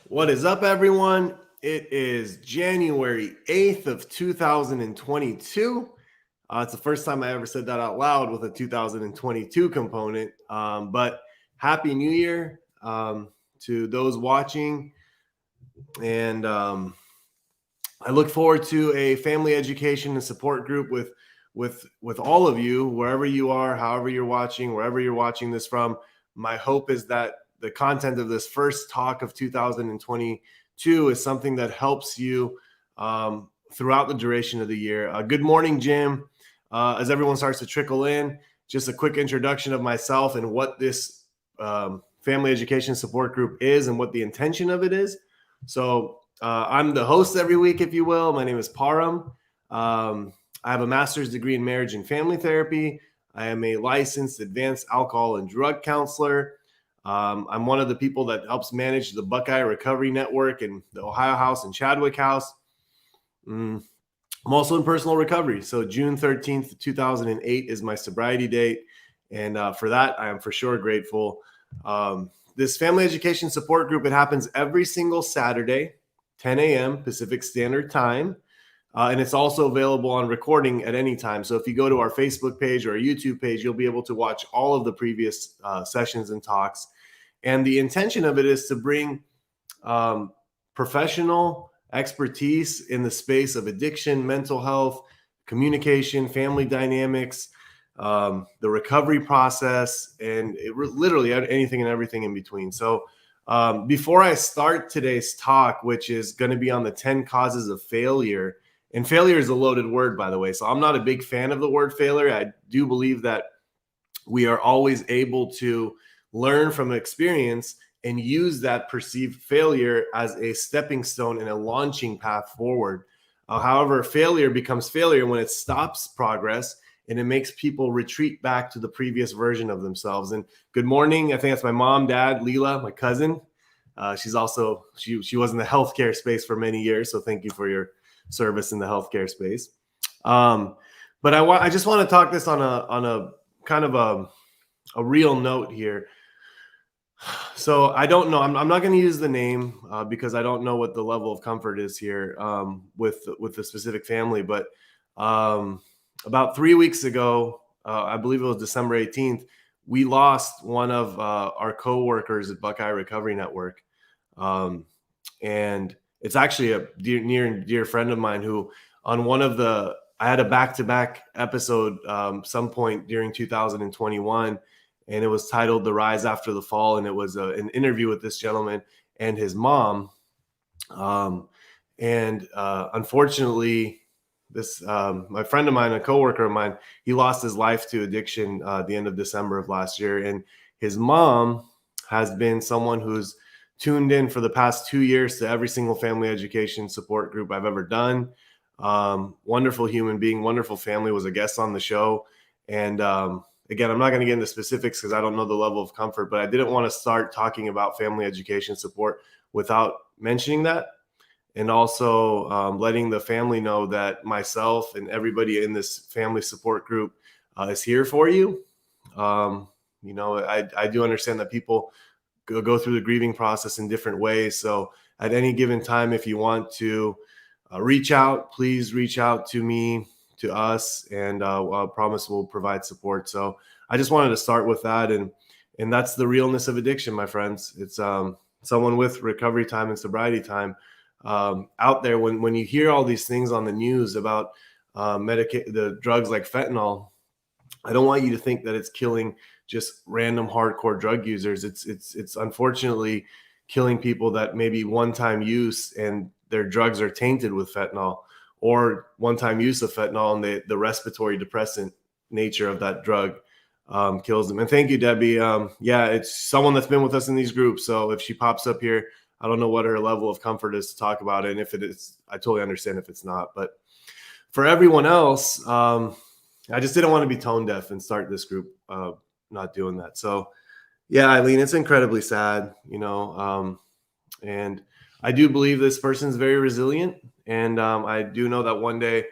What is up, everyone? It is January 8th of 2022. It's the first time I ever said that out loud with a 2022 component. But Happy New Year to those watching. And I look forward to a family education and support group with all of you, wherever you are, however you're watching, wherever you're watching this from. My hope is that the content of this first talk of 2022 is something that helps you throughout the duration of the year. Good morning, Jim. As everyone starts to trickle in, just a quick introduction of myself and what this family education support group is and what the intention of it is. So I'm the host every week, if you will. My name is Param. I have a master's degree in marriage and family therapy. I am a licensed advanced alcohol and drug counselor. I'm one of the people that helps manage the Buckeye Recovery Network and the Ohio House and Chadwick House. I'm also in personal recovery. So June 13th, 2008 is my sobriety date. And for that, I am for sure grateful. This family education support group, it happens every single Saturday, 10 a.m. Pacific Standard Time. And it's also available on recording at any time. So if you go to our Facebook page or our YouTube page, you'll be able to watch all of the previous sessions and talks. And the intention of it is to bring professional expertise in the space of addiction, mental health, communication, family dynamics, the recovery process, and literally anything and everything in between. So before I start today's talk, which is going to be on the 10 causes of failure, and failure is a loaded word, by the way. So I'm not a big fan of the word failure. I do believe that we are always able to learn from experience and use that perceived failure as a stepping stone and a launching path forward. However, failure becomes failure when it stops progress and it makes people retreat back to the previous version of themselves. And good morning. I think that's my mom, dad, Leela, my cousin. She's also, she was in the healthcare space for many years. So thank you for your service in the healthcare space. But I just want to talk this on a kind of a real note here. So I don't know. I'm not going to use the name because I don't know what the level of comfort is here with the specific family. But about 3 weeks ago, I believe it was December 18th, we lost one of our coworkers at Buckeye Recovery Network, and it's actually a near and dear friend of mine who, on one of I had a back-to-back episode some point during 2021, and it was titled "The Rise After the Fall," and it was an interview with this gentleman and his mom. Unfortunately, this my friend of mine, a coworker of mine, he lost his life to addiction at the end of December of last year, and his mom has been someone who's tuned in for the past 2 years to every single family education support group I've ever done. Wonderful human being, wonderful family, was a guest on the show. And again, I'm not going to get into specifics because I don't know the level of comfort, but I didn't want to start talking about family education support without mentioning that. And also letting the family know that myself and everybody in this family support group is here for you. I do understand that people go through the grieving process in different ways. So at any given time, if you want to reach out, please reach out to me, to us, and I promise we'll provide support. So I just wanted to start with that. And that's the realness of addiction, my friends. It's someone with recovery time and sobriety time out there. When you hear all these things on the news about the drugs like fentanyl, I don't want you to think that it's killing just random hardcore drug users. It's unfortunately killing people that maybe one-time use and their drugs are tainted with fentanyl, or one-time use of fentanyl and the respiratory depressant nature of that drug kills them. And thank you, Debbie. Yeah, it's someone that's been with us in these groups. So if she pops up here, I don't know what her level of comfort is to talk about it. And if it is, I totally understand if it's not. But for everyone else, I just didn't want to be tone deaf and start this group not doing that. So yeah, Eileen, it's incredibly sad, and I do believe this person's very resilient. And I do know that one day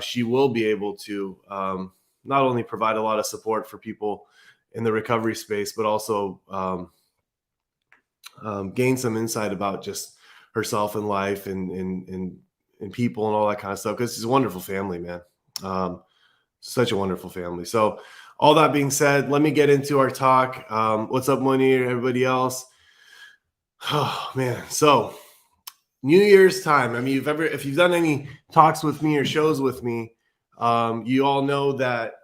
she will be able to not only provide a lot of support for people in the recovery space, but also gain some insight about just herself and life and people and all that kind of stuff. Because it's a wonderful family, man. Such a wonderful family. So all that being said, let me get into our talk. What's up, Moni, everybody else? Oh man. So New Year's time. I mean, if you've done any talks with me or shows with me, you all know that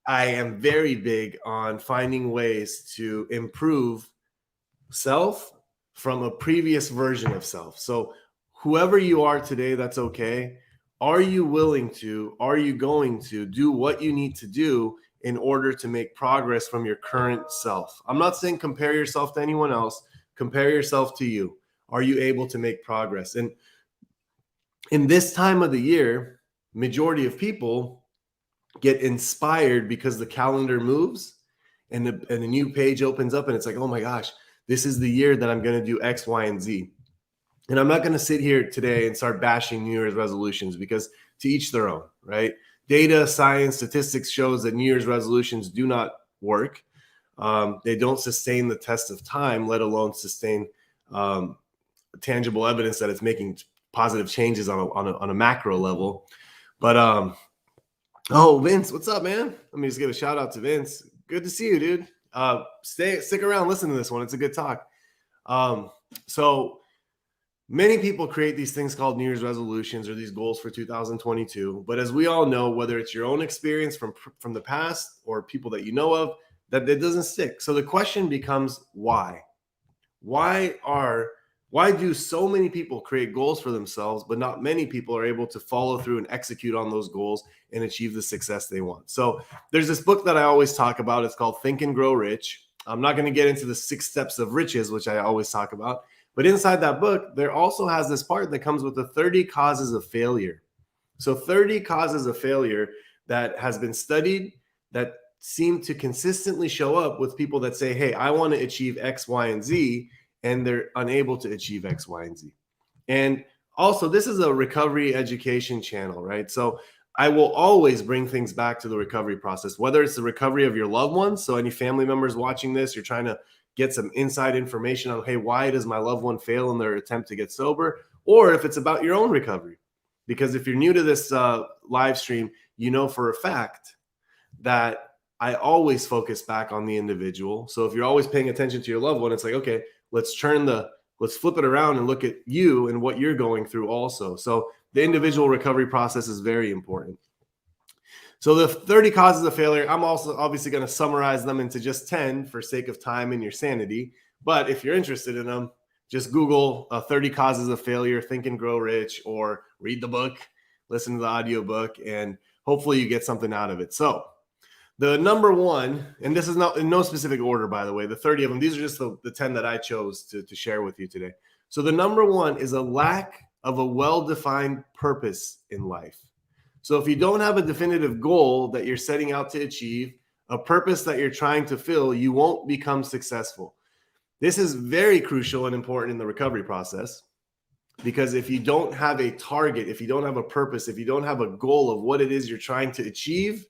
I am very big on finding ways to improve self from a previous version of self. So whoever you are today, that's okay. Are you willing to, are you going to do what you need to do in order to make progress from your current self? I'm not saying compare yourself to anyone else, compare yourself to you. Are you able to make progress? And in this time of the year, majority of people get inspired because the calendar moves and a new page opens up and it's like, oh my gosh, this is the year that I'm going to do X, Y, and Z. And I'm not going to sit here today and start bashing New Year's resolutions because to each their own, right? Data, science, statistics shows that New Year's resolutions do not work. They don't sustain the test of time, let alone sustain tangible evidence that it's making positive changes on a macro level. But oh, Vince, what's up, man? Let me just give a shout out to Vince. Good to see you, dude. Stick around, listen to this one. It's a good talk. So many people create these things called New Year's resolutions or these goals for 2022. But as we all know, whether it's your own experience from the past or people that you know of, that doesn't stick. So the question becomes why? Why do so many people create goals for themselves, but not many people are able to follow through and execute on those goals and achieve the success they want? So there's this book that I always talk about. It's called Think and Grow Rich. I'm not going to get into the 6 steps of riches, which I always talk about. But inside that book, there also has this part that comes with the 30 causes of failure. So 30 causes of failure that has been studied that seem to consistently show up with people that say, hey, I want to achieve X, Y, and Z, and they're unable to achieve X, Y, and Z. And also, this is a recovery education channel, right? So I will always bring things back to the recovery process, whether it's the recovery of your loved ones. So any family members watching this, you're trying to get some inside information on, hey, why does my loved one fail in their attempt to get sober? Or if it's about your own recovery. Because if you're new to this live stream, you know for a fact that I always focus back on the individual. So if you're always paying attention to your loved one, it's like, okay, let's flip it around and look at you and what you're going through also. So the individual recovery process is very important. So the 30 causes of failure, I'm also obviously going to summarize them into just 10 for sake of time and your sanity. But if you're interested in them, just Google 30 causes of failure, Think and Grow Rich, or read the book, listen to the audiobook, and hopefully you get something out of it. So the number one, and this is not in no specific order, by the way, the 30 of them, these are just the 10 that I chose to share with you today. So the number one is a lack of a well-defined purpose in life. So if you don't have a definitive goal that you're setting out to achieve, a purpose that you're trying to fill, you won't become successful. This is very crucial and important in the recovery process, because if you don't have a target, if you don't have a purpose, if you don't have a goal of what it is you're trying to achieve,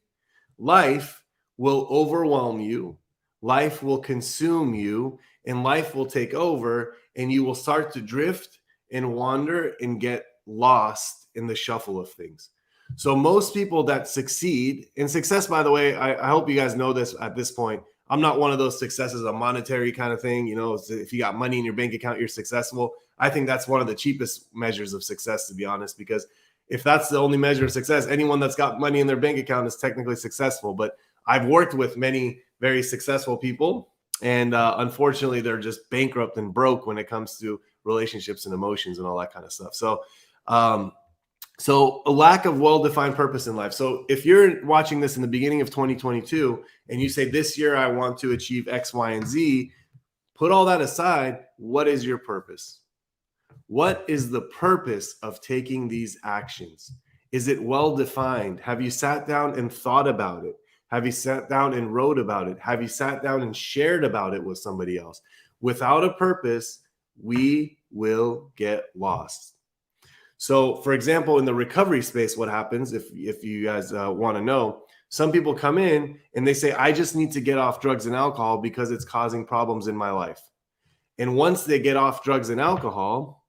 life will overwhelm you, life will consume you, and life will take over, and you will start to drift and wander and get lost in the shuffle of things. So most people that succeed, and success, by the way, I hope you guys know this at this point, I'm not one of those successes, a monetary kind of thing. You know, if you got money in your bank account, you're successful. I think that's one of the cheapest measures of success, to be honest, because if that's the only measure of success, anyone that's got money in their bank account is technically successful. But I've worked with many very successful people, and unfortunately, they're just bankrupt and broke when it comes to relationships and emotions and all that kind of stuff. So a lack of well-defined purpose in life. So if you're watching this in the beginning of 2022 and you say, this year I want to achieve X, Y, and Z, put all that aside. What is your purpose? What is the purpose of taking these actions? Is it well-defined? Have you sat down and thought about it? Have you sat down and wrote about it? Have you sat down and shared about it with somebody else? Without a purpose, we will get lost. So, for example, in the recovery space, what happens, if you guys want to know, some people come in and they say, I just need to get off drugs and alcohol because it's causing problems in my life. And once they get off drugs and alcohol,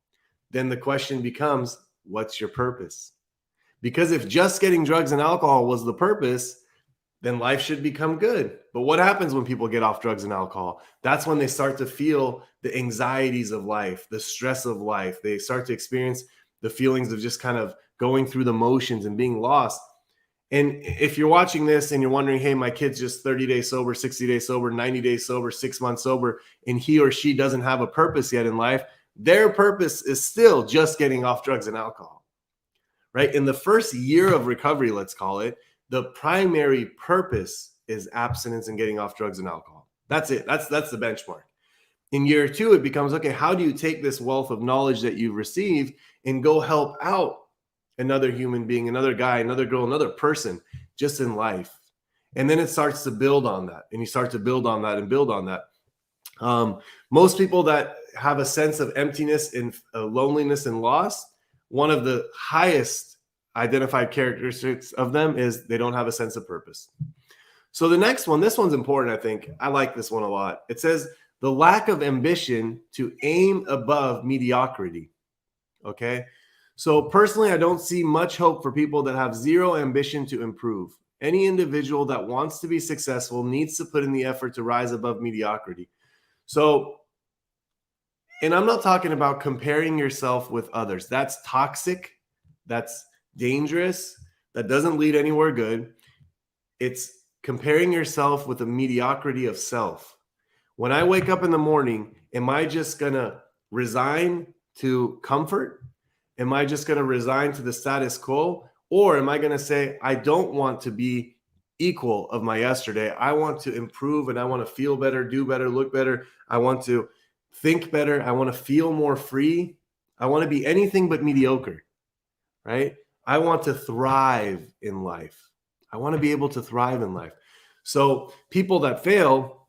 then the question becomes, what's your purpose? Because if just getting drugs and alcohol was the purpose, then life should become good. But what happens when people get off drugs and alcohol? That's when they start to feel the anxieties of life, the stress of life. They start to experience the feelings of just kind of going through the motions and being lost. And if you're watching this and you're wondering, hey, my kid's just 30 days sober, 60 days sober, 90 days sober, 6 months sober, and he or she doesn't have a purpose yet in life, their purpose is still just getting off drugs and alcohol, right? In the first year of recovery, let's call it, the primary purpose is abstinence and getting off drugs and alcohol. That's it. That's the benchmark. In year 2, it becomes, okay, how do you take this wealth of knowledge that you've received and go help out another human being, another guy, another girl, another person just in life? And then it starts to build on that, and you start to build on that and build on that. Most people that have a sense of emptiness and loneliness and loss, one of the highest identified characteristics of them is they don't have a sense of purpose. So the next one, this one's important, I think. I like this one a lot. It says the lack of ambition to aim above mediocrity. Okay. So personally, I don't see much hope for people that have zero ambition to improve. Any individual that wants to be successful needs to put in the effort to rise above mediocrity. So, and I'm not talking about comparing yourself with others. That's toxic. That's dangerous. That doesn't lead anywhere good. It's comparing yourself with a mediocrity of self. When I wake up in the morning, am I just going to resign to comfort? Am I just going to resign to the status quo? Or am I going to say, I don't want to be equal of my yesterday. I want to improve, and I want to feel better, do better, look better. I want to think better. I want to feel more free. I want to be anything but mediocre, right? I want to thrive in life. I want to be able to thrive in life. So people that fail,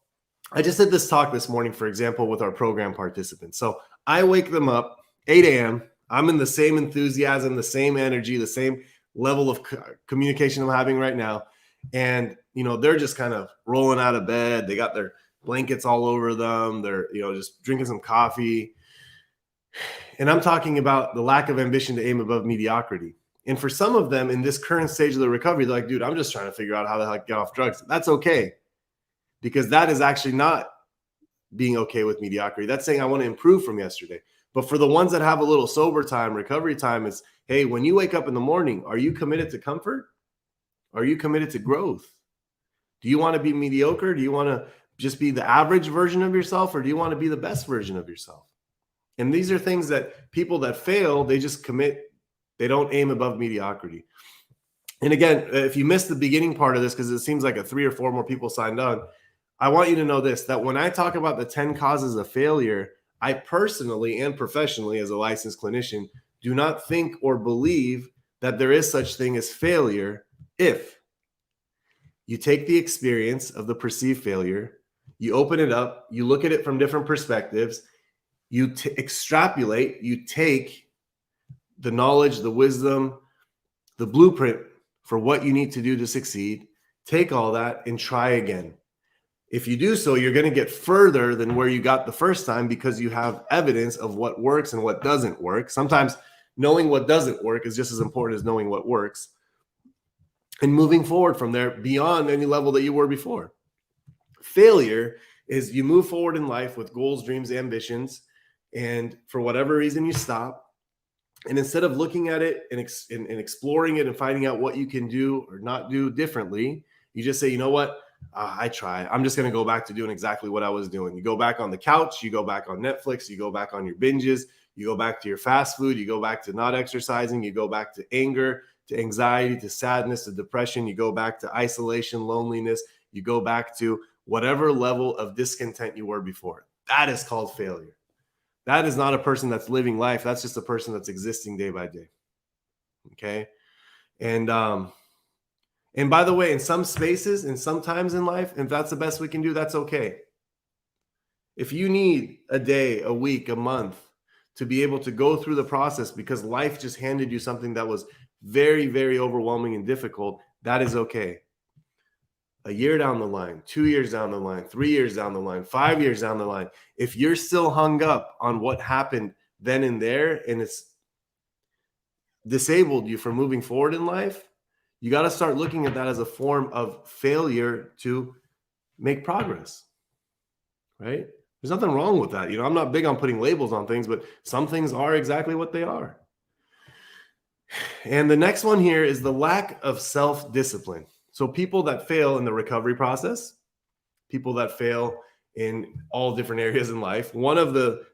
I just did this talk this morning, for example, with our program participants. So I wake them up 8 a.m. I'm in the same enthusiasm, the same energy, the same level of communication I'm having right now. And, they're just kind of rolling out of bed. They got their blankets all over them. They're, just drinking some coffee. And I'm talking about the lack of ambition to aim above mediocrity. And for some of them in this current stage of the recovery, they're like, dude, I'm just trying to figure out how the heck get off drugs. That's okay. Because that is actually not being okay with mediocrity. That's saying I want to improve from yesterday. But for the ones that have a little sober time, recovery time, is, hey, when you wake up in the morning, are you committed to comfort? Are you committed to growth? Do you want to be mediocre? Do you want to just be the average version of yourself, or do you want to be the best version of yourself? And these are things that people that fail, they just commit. They don't aim above mediocrity. And again, if you missed the beginning part of this, because it seems like 3 or 4 more people signed on, I want you to know this, that when I talk about the 10 causes of failure, I personally and professionally as a licensed clinician do not think or believe that there is such thing as failure if you take the experience of the perceived failure, you open it up, you look at it from different perspectives, you extrapolate, you take the knowledge, the wisdom, the blueprint for what you need to do to succeed, take all that and try again. If you do so, you're going to get further than where you got the first time because you have evidence of what works and what doesn't work. Sometimes knowing what doesn't work is just as important as knowing what works. And moving forward from there beyond any level that you were before. Failure is you move forward in life with goals, dreams, ambitions, and for whatever reason you stop. And instead of looking at it and exploring it and finding out what you can do or not do differently, you just say, you know what? I tried. I'm just going to go back to doing exactly what I was doing. You go back on the couch, you go back on Netflix, you go back on your binges, you go back to your fast food, you go back to not exercising, you go back to anger, to anxiety, to sadness, to depression, you go back to isolation, loneliness, you go back to whatever level of discontent you were before. That is called failure. That is not a person that's living life. That's just a person that's existing day by day. Okay. And by the way, in some spaces and sometimes in life, if that's the best we can do, that's okay. If you need a day, a week, a month to be able to go through the process because life just handed you something that was very, very overwhelming and difficult, that is okay. a year down the line, 2 years down the line, 3 years down the line, 5 years down the line, if you're still hung up on what happened then and there, and it's disabled you from moving forward in life, you got to start looking at that as a form of failure to make progress, right? There's nothing wrong with that. I'm not big on putting labels on things, but some things are exactly what they are. And the next one here is the lack of self-discipline. So people that fail in the recovery process, people that fail in all different areas in life, one of the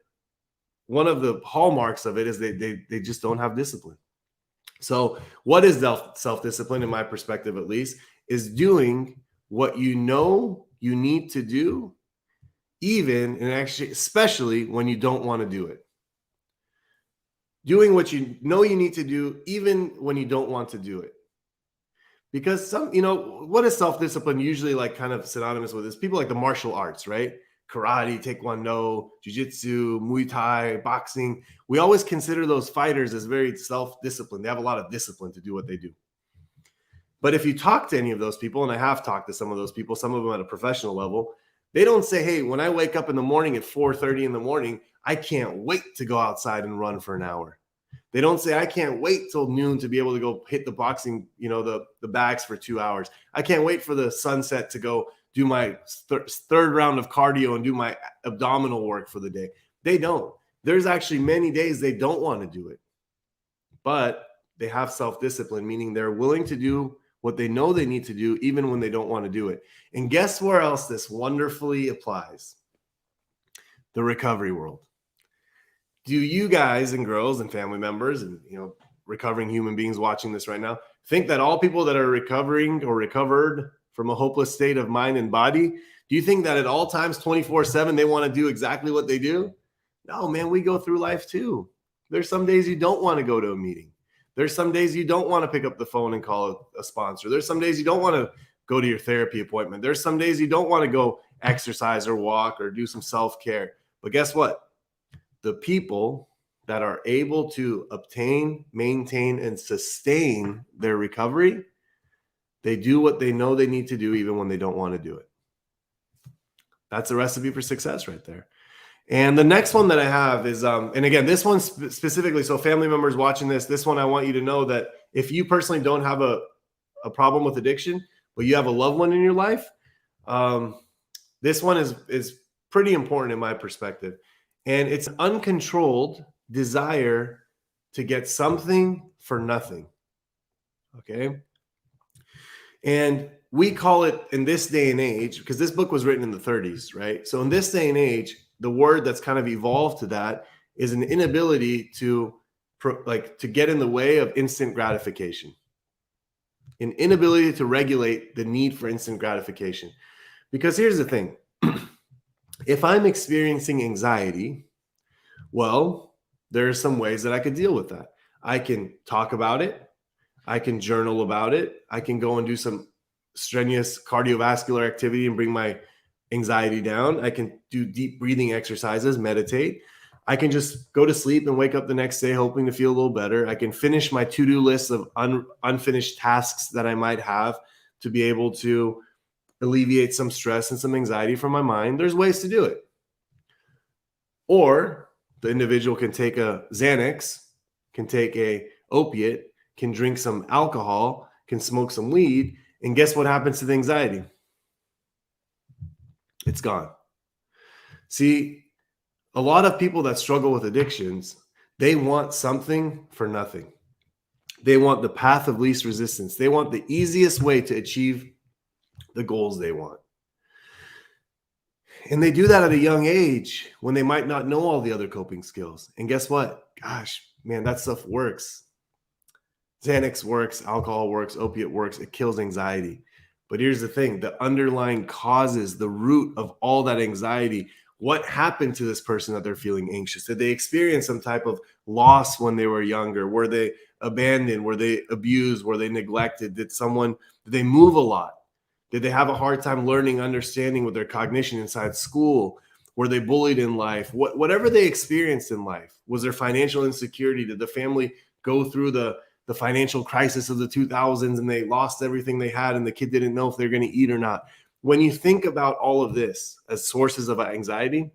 hallmarks of it is they just don't have discipline. So what is self-discipline, in my perspective at least, is doing what you know you need to do, even and actually especially when you don't want to do it. Doing what you know you need to do, even when you don't want to do it. Because what is self-discipline usually like kind of synonymous with? Is people like the martial arts, right? Karate, taekwondo, jiu-jitsu, Muay Thai, boxing. We always consider those fighters as very self-disciplined. They have a lot of discipline to do what they do. But if you talk to any of those people, and I have talked to some of those people, some of them at a professional level, they don't say, hey, when I wake up in the morning at 4:30 in the morning, I can't wait to go outside and run for an hour. They don't say, I can't wait till noon to be able to go hit the boxing, the bags for 2 hours. I can't wait for the sunset to go do my third round of cardio and do my abdominal work for the day. They don't. There's actually many days they don't want to do it, but they have self-discipline, meaning they're willing to do what they know they need to do, even when they don't want to do it. And guess where else this wonderfully applies? The recovery world. Do you guys and girls and family members and, recovering human beings watching this right now think that all people that are recovering or recovered from a hopeless state of mind and body, do you think that at all times 24/7 they want to do exactly what they do? No, man, we go through life too. There's some days you don't want to go to a meeting. There's some days you don't want to pick up the phone and call a sponsor. There's some days you don't want to go to your therapy appointment. There's some days you don't want to go exercise or walk or do some self-care. But guess what? The people that are able to obtain, maintain, and sustain their recovery, they do what they know they need to do even when they don't want to do it. That's a recipe for success right there. And the next one that I have is, and again, this one specifically, so family members watching this one, I want you to know that if you personally don't have a problem with addiction, but you have a loved one in your life, this one is pretty important in my perspective. And it's an uncontrolled desire to get something for nothing. Okay. And we call it in this day and age, because this book was written in the 30s, right? So in this day and age, the word that's kind of evolved to that is an inability to get in the way of instant gratification, an inability to regulate the need for instant gratification. Because here's the thing. If I'm experiencing anxiety, well, there are some ways that I could deal with that. I can talk about it. I can journal about it. I can go and do some strenuous cardiovascular activity and bring my anxiety down. I can do deep breathing exercises, meditate. I can just go to sleep and wake up the next day hoping to feel a little better. I can finish my to-do list of unfinished tasks that I might have to be able to alleviate some stress and some anxiety from my mind. There's ways to do it. Or the individual can take a Xanax, can take a opiate, can drink some alcohol, can smoke some weed, and guess what happens to the anxiety? It's gone. See, a lot of people that struggle with addictions, they want something for nothing. They want the path of least resistance. They want the easiest way to achieve the goals they want. And they do that at a young age when they might not know all the other coping skills. And guess what? Gosh, man, that stuff works. Xanax works, alcohol works, opiate works. It kills anxiety. But here's the thing, the underlying causes, the root of all that anxiety, what happened to this person that they're feeling anxious? Did they experience some type of loss when they were younger? Were they abandoned? Were they abused? Were they neglected? Did they move a lot? Did they have a hard time learning, understanding with their cognition inside school? Were they bullied in life? Whatever they experienced in life, was there financial insecurity? Did the family go through the the financial crisis of the 2000s and they lost everything they had and the kid didn't know if they're going to eat or not. When you think about all of this as sources of anxiety,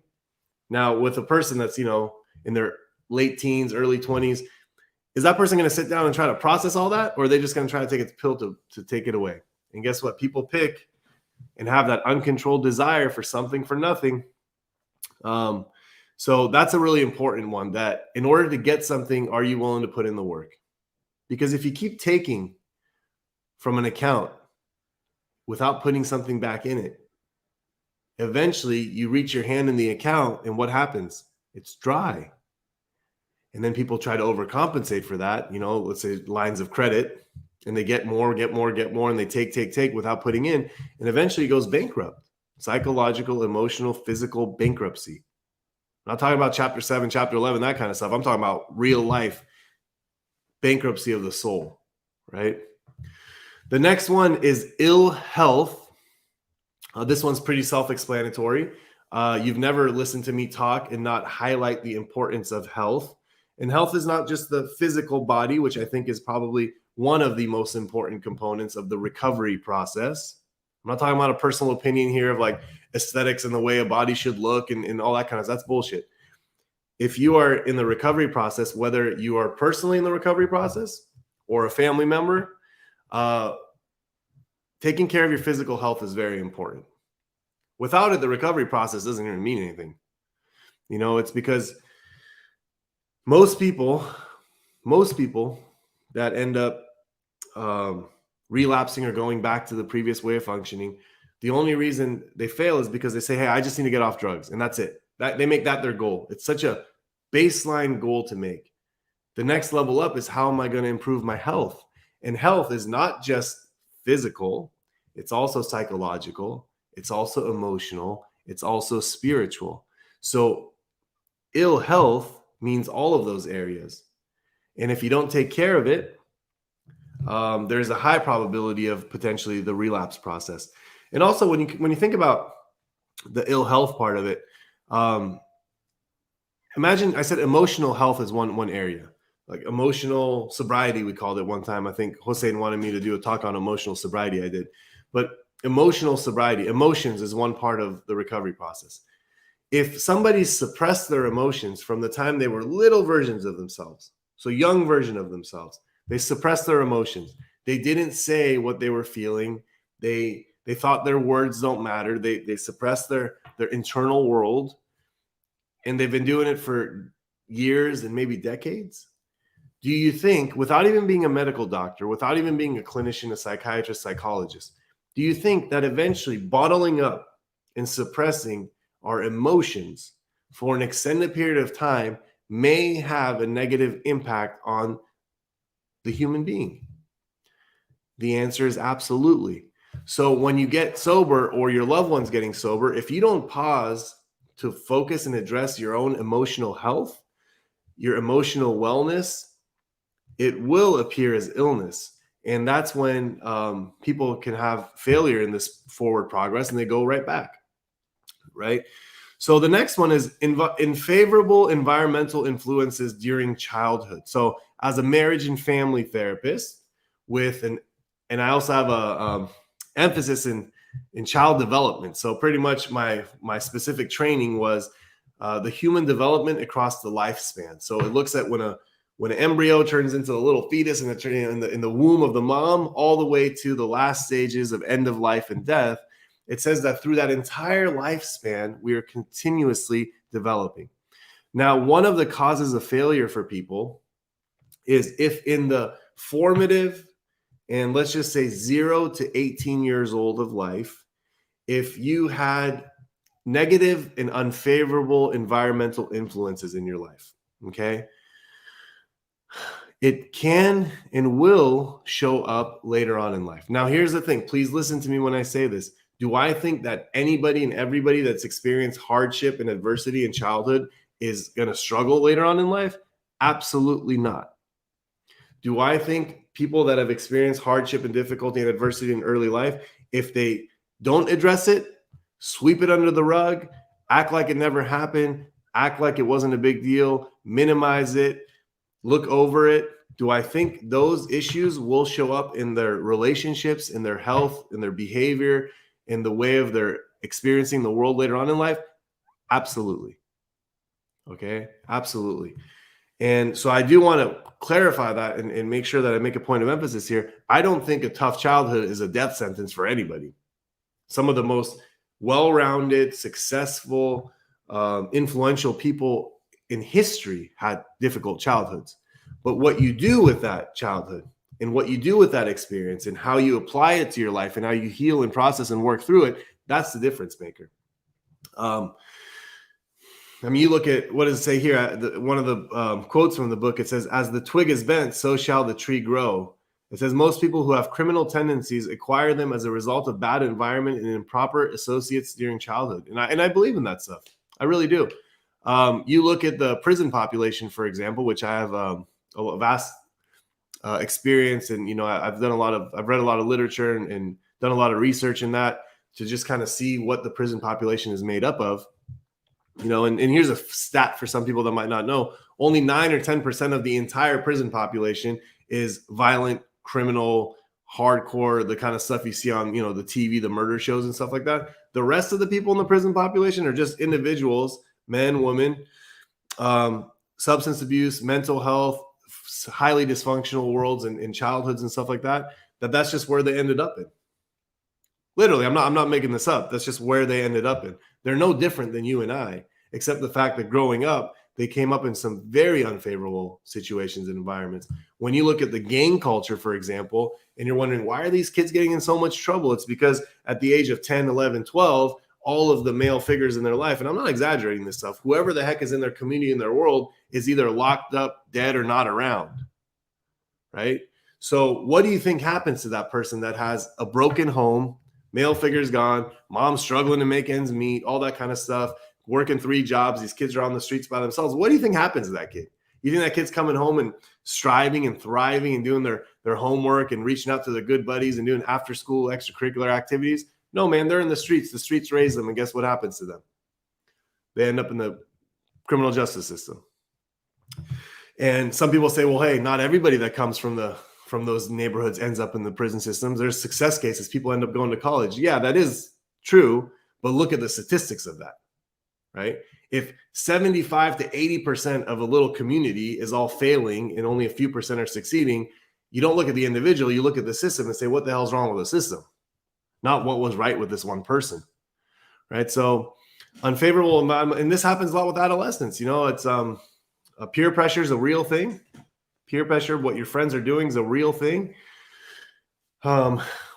now with a person that's, in their late teens, early 20s, is that person going to sit down and try to process all that? Or are they just going to try to take a pill to take it away? And guess what? People pick and have that uncontrolled desire for something for nothing. So that's a really important one, that in order to get something, are you willing to put in the work? Because if you keep taking from an account without putting something back in it, eventually you reach your hand in the account and what happens? It's dry. And then people try to overcompensate for that, let's say lines of credit, and they get more, and they take without putting in. And eventually it goes bankrupt. Psychological, emotional, physical bankruptcy. I'm not talking about chapter 7, chapter 11, that kind of stuff. I'm talking about real life bankruptcy of the soul, right? The next one is ill health. This one's pretty self-explanatory. You've never listened to me talk and not highlight the importance of health. And health is not just the physical body, which I think is probably one of the most important components of the recovery process. I'm not talking about a personal opinion here of like aesthetics and the way a body should look and all that kind of, that's bullshit. If you are in the recovery process, whether you are personally in the recovery process or a family member, taking care of your physical health is very important. Without it, the recovery process doesn't even mean anything. It's because most people that end up relapsing or going back to the previous way of functioning, the only reason they fail is because they say, hey, I just need to get off drugs. And that's it. They make that their goal. It's such a baseline goal to make. The next level up is, how am I going to improve my health? And health is not just physical. It's also psychological. It's also emotional. It's also spiritual. So ill health means all of those areas. And if you don't take care of it, there's a high probability of potentially the relapse process. And also when you think about the ill health part of it, imagine, I said emotional health is one area, like emotional sobriety, we called it one time. I think Hossein wanted me to do a talk on emotional sobriety. I did. But emotional sobriety, emotions is one part of the recovery process. If somebody suppressed their emotions from the time they were little versions of themselves, so young version of themselves, they suppressed their emotions. They didn't say what they were feeling. They thought their words don't matter. They suppressed their internal world, and they've been doing it for years and maybe decades. Do you think, without even being a medical doctor, without even being a clinician, a psychiatrist, psychologist, do you think that eventually bottling up and suppressing our emotions for an extended period of time may have a negative impact on the human being? The answer is absolutely. So when you get sober, or your loved one's getting sober, if you don't pause to focus and address your own emotional health, your emotional wellness, it will appear as illness. And that's when people can have failure in this forward progress and they go right back, right? So the next one is unfavorable environmental influences during childhood. So as a marriage and family therapist and I also have a emphasis in child development. So pretty much my specific training was the human development across the lifespan. So it looks at when an embryo turns into a little fetus in the womb of the mom, all the way to the last stages of end of life and death. It says that through that entire lifespan, we are continuously developing. Now, one of the causes of failure for people is if in the formative, and let's just say 0 to 18 years old of life, if you had negative and unfavorable environmental influences in your life, okay, it can and will show up later on in life. Now, here's the thing. Please listen to me when I say this. Do I think that anybody and everybody that's experienced hardship and adversity in childhood is going to struggle later on in life? Absolutely not. Do I think people that have experienced hardship and difficulty and adversity in early life, if they don't address it, sweep it under the rug, act like it never happened, act like it wasn't a big deal, minimize it, look over it, Do I think those issues will show up in their relationships, in their health, in their behavior, in the way of their experiencing the world later on in life? Absolutely. Okay, absolutely. And so I do want to clarify that and make sure that I make a point of emphasis here. I don't think a tough childhood is a death sentence for anybody. Some of the most well-rounded, successful, influential people in history had difficult childhoods. But what you do with that childhood and what you do with that experience and how you apply it to your life and how you heal and process and work through it, that's the difference maker. I mean, you look at, what does it say here? One of the quotes from the book, it says, as the twig is bent, so shall the tree grow. It says most people who have criminal tendencies acquire them as a result of bad environment and improper associates during childhood. And I believe in that stuff. I really do. You look at the prison population, for example, which I have a vast experience. And, you know, I've read a lot of literature and done a lot of research in that to just kind of see what the prison population is made up of. You know, and here's a stat for some people that might not know. Only 9 or 10% of the entire prison population is violent, criminal, hardcore, the kind of stuff you see on, you know, the TV, the murder shows and stuff like that. The rest of the people in the prison population are just individuals, men, women, substance abuse, mental health, highly dysfunctional worlds and childhoods and stuff like that. That's just where they ended up in. Literally, I'm not making this up. That's just where they ended up in. They're no different than you and I, except the fact that growing up, they came up in some very unfavorable situations and environments. When you look at the gang culture, for example, and you're wondering, why are these kids getting in so much trouble? It's because at the age of 10, 11, 12, all of the male figures in their life, and I'm not exaggerating this stuff, whoever the heck is in their community, in their world, is either locked up, dead, or not around, right? So what do you think happens to that person that has a broken home, male figure's gone, mom's struggling to make ends meet, all that kind of stuff, working 3 jobs, these kids are on the streets by themselves? What do you think happens to that kid? You think that kid's coming home and striving and thriving and doing their homework and reaching out to their good buddies and doing after-school extracurricular activities? No, man, they're in the streets. The streets raise them, and guess what happens to them? They end up in the criminal justice system. And some people say, well, hey, not everybody that comes from those neighborhoods ends up in the prison systems. There's success cases. People end up going to college. Yeah, that is true. But look at the statistics of that, right? If 75 to 80% of a little community is all failing and only a few percent are succeeding, you don't look at the individual, you look at the system and say, what the hell's wrong with the system? Not what was right with this one person, right? So unfavorable environment, and this happens a lot with adolescents. You know, it's peer pressure is a real thing. Peer pressure, what your friends are doing, is a real thing.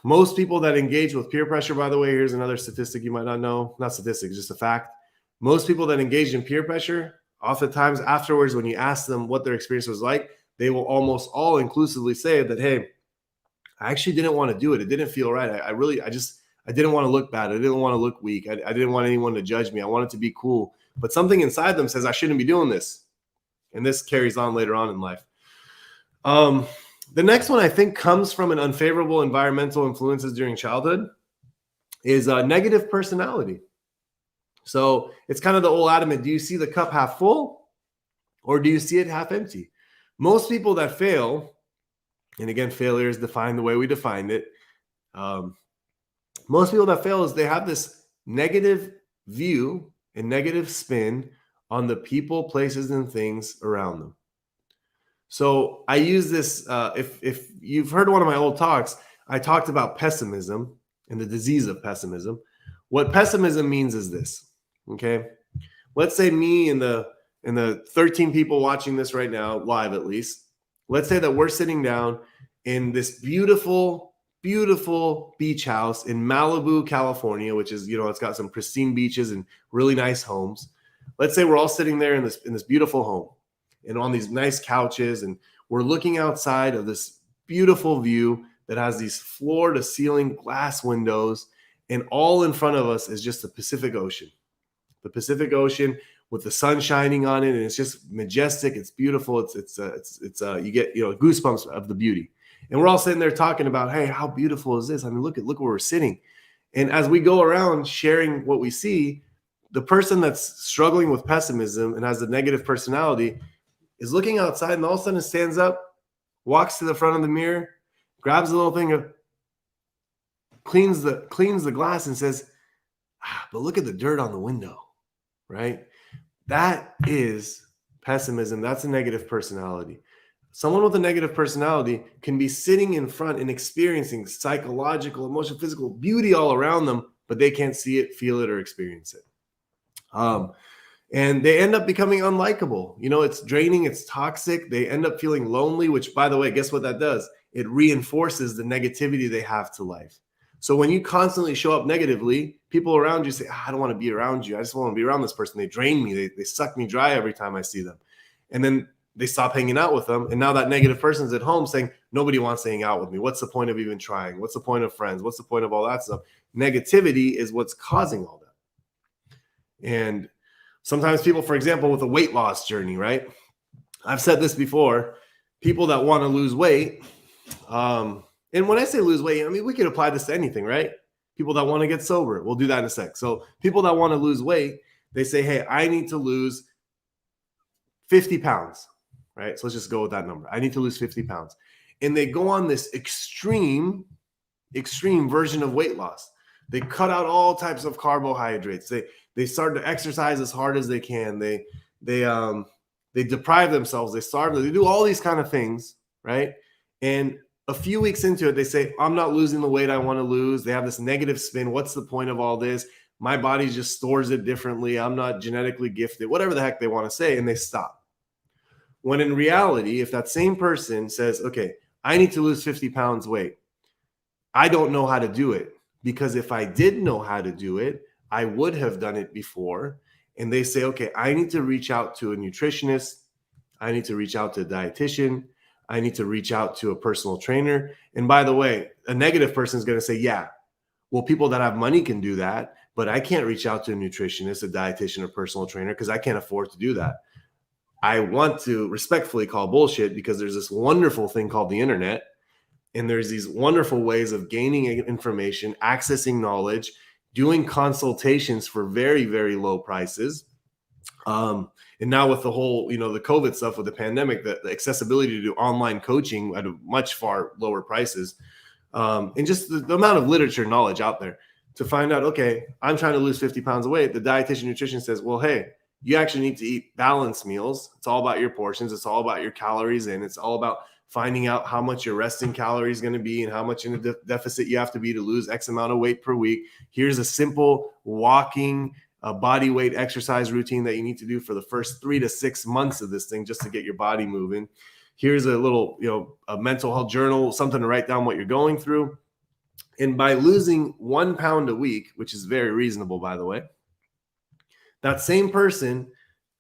Most people that engage with peer pressure, by the way, here's another statistic you might not know. Not statistics, just a fact. Most people that engage in peer pressure, oftentimes afterwards, when you ask them what their experience was like, they will almost all inclusively say that, hey, I actually didn't want to do it. It didn't feel right. I didn't want to look bad. I didn't want to look weak. I didn't want anyone to judge me. I wanted to be cool. But something inside them says I shouldn't be doing this. And this carries on later on in life. The next one I think comes from an unfavorable environmental influences during childhood is negative personality. So it's kind of the old adamant, do you see the cup half full or do you see it half empty? Most people that fail, and again, failure is defined the way we defined it. Most people that fail is they have this negative view and negative spin on the people, places, and things around them. So I use this, if you've heard one of my old talks, I talked about pessimism and the disease of pessimism. What pessimism means is this, okay? Let's say me and the 13 people watching this right now, live at least, let's say that we're sitting down in this beautiful, beautiful beach house in Malibu, California, which is, you know, it's got some pristine beaches and really nice homes. Let's say we're all sitting there in this beautiful home and on these nice couches, and we're looking outside of this beautiful view that has these floor to ceiling glass windows, and all in front of us is just the Pacific Ocean. The Pacific Ocean with the sun shining on it, and it's just majestic. It's beautiful. It's you get, you know, goosebumps of the beauty. And we're all sitting there talking about, hey, how beautiful is this? I mean, look where we're sitting. And as we go around sharing what we see, the person that's struggling with pessimism and has a negative personality is looking outside, and all of a sudden it stands up walks to the front of the mirror, grabs a little thing of, cleans the glass and says, but look at the dirt on the window, right? That is pessimism. That's a negative personality. Someone with a negative personality can be sitting in front and experiencing psychological, emotional, physical beauty all around them, but they can't see it, feel it, or experience it. And they end up becoming unlikable. It's draining, it's toxic. They end up feeling lonely, which, by the way, guess what that does? It reinforces the negativity they have to life. So when you constantly show up negatively, people around you say, I don't want to be around you. I just want to be around this person. They drain me. They suck me dry every time I see them. And then they stop hanging out with them. And now that negative person's at home saying, nobody wants to hang out with me. What's the point of even trying? What's the point of friends? What's the point of all that stuff? Negativity is what's causing all that. And sometimes people, for example, with a weight loss journey, right? I've said this before, people that want to lose weight, and when I say lose weight, I mean, we could apply this to anything, right? People that want to get sober. We'll do that in a sec. So people that want to lose weight, they say, hey, I need to lose 50 pounds, right? So let's just go with that number. I need to lose 50 pounds. And they go on this extreme version of weight loss. They cut out all types of carbohydrates. They start to exercise as hard as they can. They deprive themselves. They starve. They do all these kind of things, right? And a few weeks into it, they say, I'm not losing the weight I want to lose. They have this negative spin. What's the point of all this? My body just stores it differently. I'm not genetically gifted, whatever the heck they want to say, and they stop. When in reality, if that same person says, okay, I need to lose 50 pounds weight, I don't know how to do it, because if I did know how to do it, I would have done it before. And they say, okay, I need to reach out to a nutritionist. I need to reach out to a dietitian. I need to reach out to a personal trainer. And by the way, a negative person is going to say, yeah, well, people that have money can do that, but I can't reach out to a nutritionist, a dietitian, or personal trainer because I can't afford to do that. I want to respectfully call bullshit, because there's this wonderful thing called the internet. And there's these wonderful ways of gaining information, accessing knowledge, doing consultations for very, very low prices. And now with the whole, the COVID stuff with the pandemic, the accessibility to do online coaching at a much far lower prices, and just the amount of literature knowledge out there to find out, okay, I'm trying to lose 50 pounds of weight. The dietitian nutrition says, well, hey, you actually need to eat balanced meals. It's all about your portions. It's all about your calories. And it's all about finding out how much your resting calorie is going to be and how much in a deficit you have to be to lose X amount of weight per week. Here's a simple walking body weight exercise routine that you need to do for the first 3 to 6 months of this thing, just to get your body moving. Here's a little, a mental health journal, something to write down what you're going through. And by losing 1 pound a week, which is very reasonable, by the way, that same person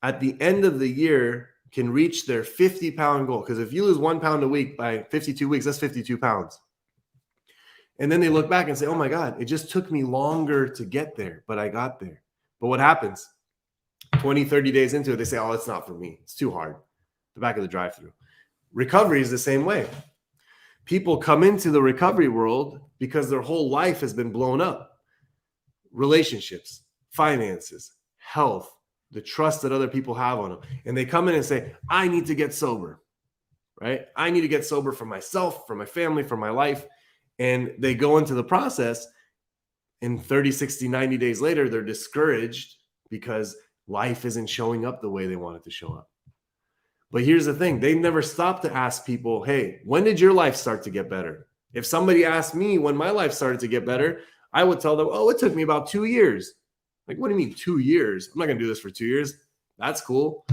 at the end of the year can reach their 50-pound goal. Because if you lose 1 pound a week by 52 weeks, that's 52 pounds. And then they look back and say, oh my God, it just took me longer to get there, but I got there. But what happens? 20, 30 days into it, they say, oh, it's not for me. It's too hard. The back of the drive-thru. Recovery is the same way. People come into the recovery world because their whole life has been blown up. Relationships, finances, health, the trust that other people have on them. And they come in and say, I need to get sober, right? I need to get sober for myself, for my family, for my life. And they go into the process, and 30, 60, 90 days later, they're discouraged because life isn't showing up the way they want it to show up. But here's the thing. They never stop to ask people, hey, when did your life start to get better? If somebody asked me when my life started to get better, I would tell them, oh, it took me about 2 years. Like, what do you mean 2 years? I'm not going to do this for 2 years. That's cool.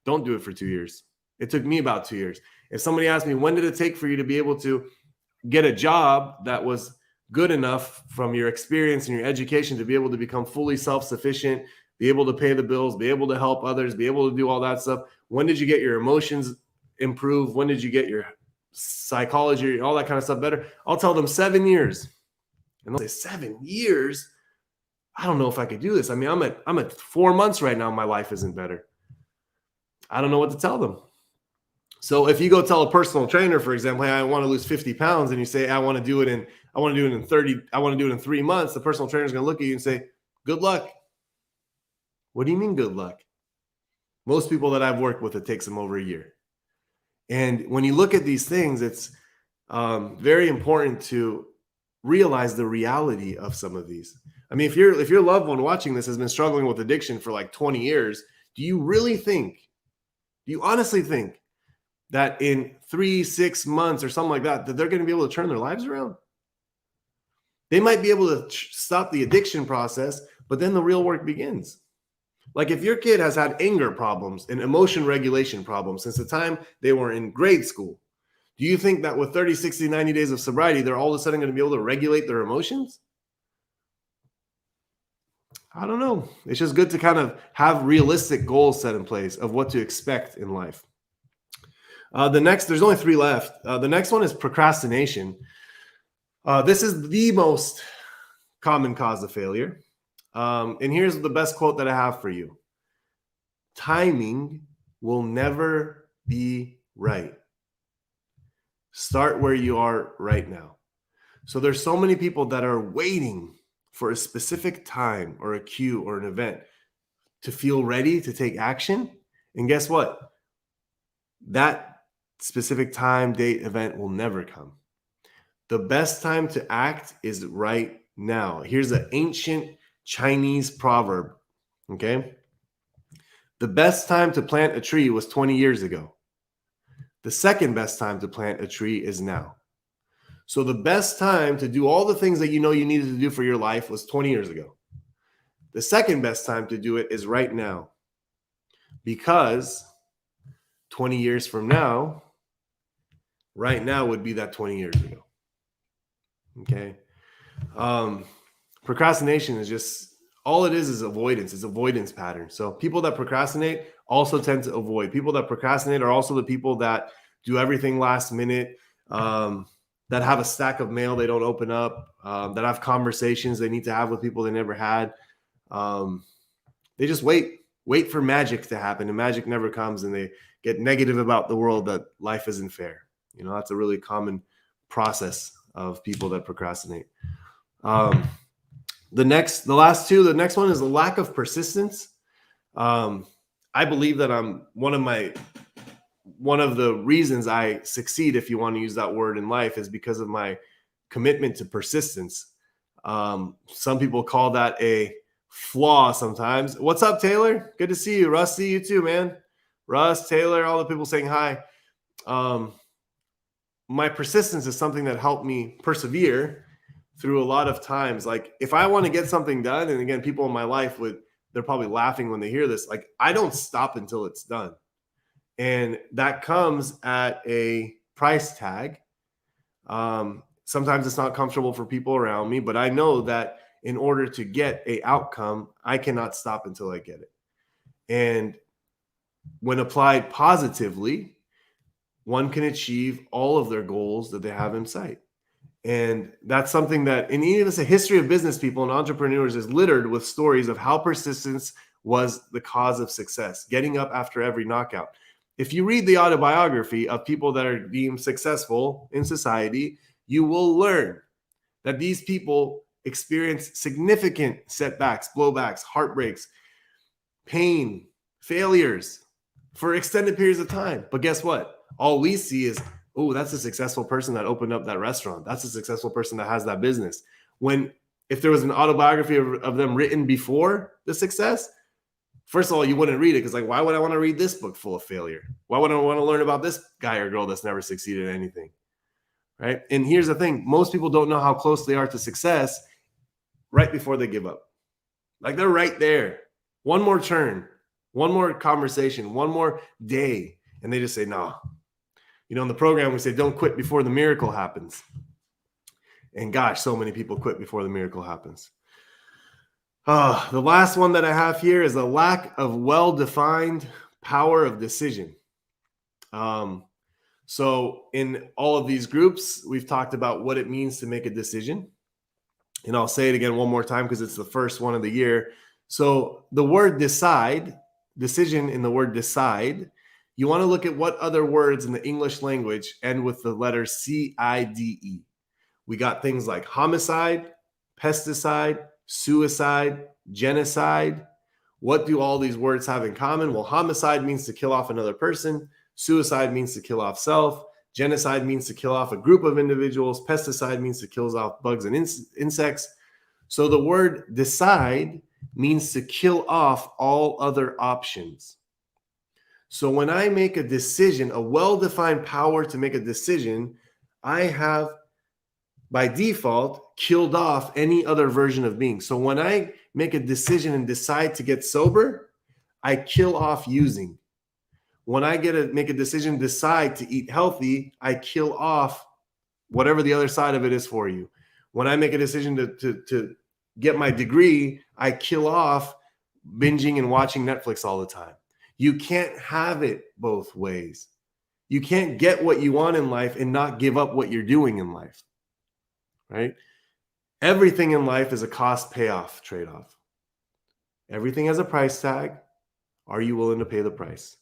Don't do it for 2 years. It took me about 2 years. If somebody asked me, when did it take for you to be able to get a job that was good enough from your experience and your education to be able to become fully self-sufficient, be able to pay the bills, be able to help others, be able to do all that stuff? When did you get your emotions improved? When did you get your psychology, all that kind of stuff better? I'll tell them 7 years. And they'll say, 7 years? I don't know if I could do this. I mean, I'm at 4 months right now. My life isn't better. I don't know what to tell them. So if you go tell a personal trainer, for example, hey, I want to lose 50 pounds, and you say, I want to do it in 3 months, the personal trainer is going to look at you and say, good luck. What do you mean good luck? Most people that I've worked with, it takes them over a year. And when you look at these things, it's very important to realize the reality of some of these. I mean, if your loved one watching this has been struggling with addiction for like 20 years, do you honestly think that in 3-6 months or something like that they're going to be able to turn their lives around? They might be able to stop the addiction process, but then the real work begins. Like if your kid has had anger problems and emotion regulation problems since the time they were in grade school, do you think that with 30, 60, 90 days of sobriety, they're all of a sudden going to be able to regulate their emotions? I don't know. It's just good to kind of have realistic goals set in place of what to expect in life. There's only 3 left. The next one is procrastination. This is the most common cause of failure. And here's the best quote that I have for you. Timing will never be right. Start where you are right now. So there's so many people that are waiting for a specific time or a cue or an event to feel ready to take action. And guess what? That specific time, date, event will never come. The best time to act is right now. Here's an ancient Chinese proverb, okay? The best time to plant a tree was 20 years ago. The second best time to plant a tree is now. So the best time to do all the things that you know you needed to do for your life was 20 years ago. The second best time to do it is right now. Because 20 years from now, right now would be that 20 years ago. Okay. Procrastination is just, all it is avoidance. It's avoidance pattern. So people that procrastinate also tend to avoid. People that procrastinate are also the people that do everything last minute, that have a stack of mail they don't open up, that have conversations they need to have with people they never had. They just wait for magic to happen, and magic never comes, and they get negative about the world, that life isn't fair. You know, that's a really common process of people that procrastinate. The next one is the lack of persistence. I believe that one of the reasons I succeed, if you want to use that word, in life is because of my commitment to persistence. Some people call that a flaw sometimes. What's up, Taylor? Good to see you. Russ, see you too, man. Russ, Taylor, all the people saying hi. My persistence is something that helped me persevere through a lot of times. Like if I want to get something done, and again, people in my life they're probably laughing when they hear this. Like I don't stop until it's done. And that comes at a price tag. Sometimes it's not comfortable for people around me, but I know that in order to get an outcome, I cannot stop until I get it. And when applied positively, one can achieve all of their goals that they have in sight. And that's something that in even a history of business people and entrepreneurs is littered with stories of how persistence was the cause of success, getting up after every knockout. If you read the autobiography of people that are deemed successful in society, you will learn that these people experience significant setbacks, blowbacks, heartbreaks, pain, failures for extended periods of time. But guess what? All we see is, oh, that's a successful person that opened up that restaurant. That's a successful person that has that business. If there was an autobiography of them written before the success, first of all, you wouldn't read it because, like, why would I want to read this book full of failure? Why would I want to learn about this guy or girl that's never succeeded at anything? Right? And here's the thing. Most people don't know how close they are to success right before they give up. Like they're right there. One more turn, one more conversation, one more day. And they just say, no. You know, in the program, we say, don't quit before the miracle happens. And gosh, so many people quit before the miracle happens. The last one that I have here is a lack of well-defined power of decision. So in all of these groups, we've talked about what it means to make a decision. And I'll say it again one more time because it's the first one of the year. So the word decide, decision in the word decide, you want to look at what other words in the English language end with the letter C-I-D-E. We got things like homicide, pesticide, suicide, genocide. What do all these words have in common? Well, homicide means to kill off another person. Suicide means to kill off self. Genocide means to kill off a group of individuals. Pesticide means to kill off bugs and insects. So the word decide means to kill off all other options. So when I make a decision, a well-defined power to make a decision, I have by default killed off any other version of being. So when I make a decision and decide to get sober, I kill off using. When I make a decision, decide to eat healthy, I kill off whatever the other side of it is for you. When I make a decision to get my degree, I kill off binging and watching Netflix all the time. You can't have it both ways. You can't get what you want in life and not give up what you're doing in life, right? Everything in life is a cost payoff trade-off. Everything has a price tag. Are you willing to pay the price?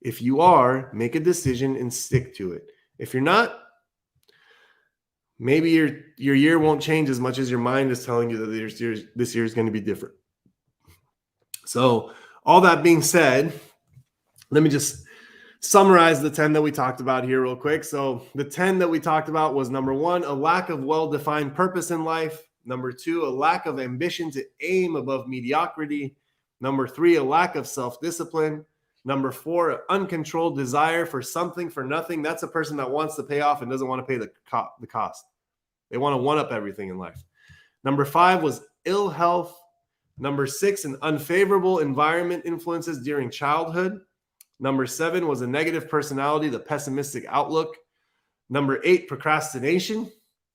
If you are, make a decision and stick to it. If you're not, maybe your year won't change as much as your mind is telling you that this year is going to be different. So all that being said, let me just summarize the 10 that we talked about here real quick. So the 10 that we talked about was number 1, a lack of well-defined purpose in life. Number 2, a lack of ambition to aim above mediocrity. Number 3, a lack of self-discipline. Number 4, an uncontrolled desire for something for nothing. That's a person that wants to pay off and doesn't want to pay the cost. They want to one-up everything in life. Number 5 was ill health. Number 6, an unfavorable environment influences during childhood. Number 7 was a negative personality, the pessimistic outlook. Number 8, procrastination.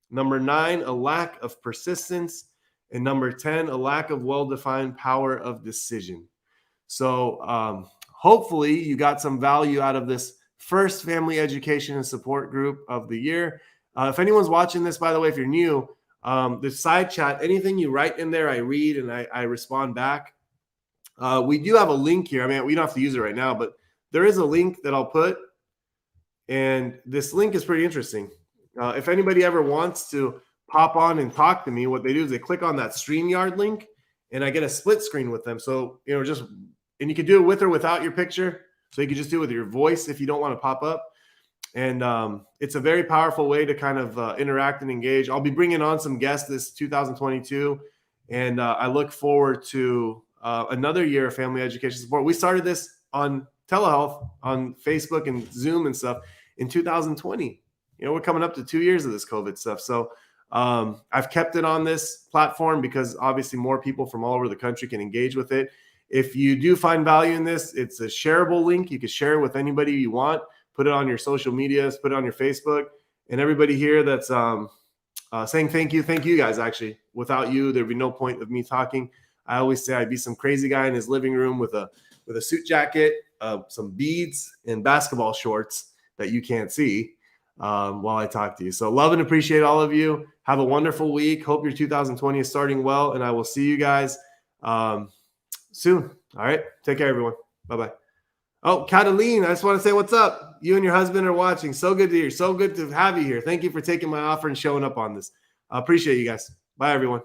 Number 9, a lack of persistence. And number 10, a lack of well-defined power of decision. So hopefully you got some value out of this first family education and support group of the year. If anyone's watching this, by the way, if you're new, the side chat, anything you write in there, I read and I respond back. We do have a link here. I mean, we don't have to use it right now, but there is a link that I'll put. And this link is pretty interesting. If anybody ever wants to pop on and talk to me, what they do is they click on that StreamYard link and I get a split screen with them. So, and you can do it with or without your picture. So you can just do it with your voice if you don't want to pop up. And it's a very powerful way to kind of interact and engage. I'll be bringing on some guests this 2022. And I look forward to another year of family education support. We started this on telehealth on Facebook and Zoom and stuff in 2020. We're coming up to 2 years of this COVID stuff. So I've kept it on this platform because obviously more people from all over the country can engage with it. If you do find value in this, it's a shareable link. You can share it with anybody you want. Put it on your social medias, put it on your Facebook. And everybody here that's saying thank you guys, actually. Without you, there'd be no point of me talking. I always say I'd be some crazy guy in his living room with a suit jacket, some beads, and basketball shorts that you can't see while I talk to you. So love and appreciate all of you. Have a wonderful week. Hope your 2020 is starting well, and I will see you guys soon. All right. Take care, everyone. Bye-bye. Oh, Cataline, I just want to say what's up. You and your husband are watching. So good to hear. So good to have you here. Thank you for taking my offer and showing up on this. I appreciate you guys. Bye, everyone.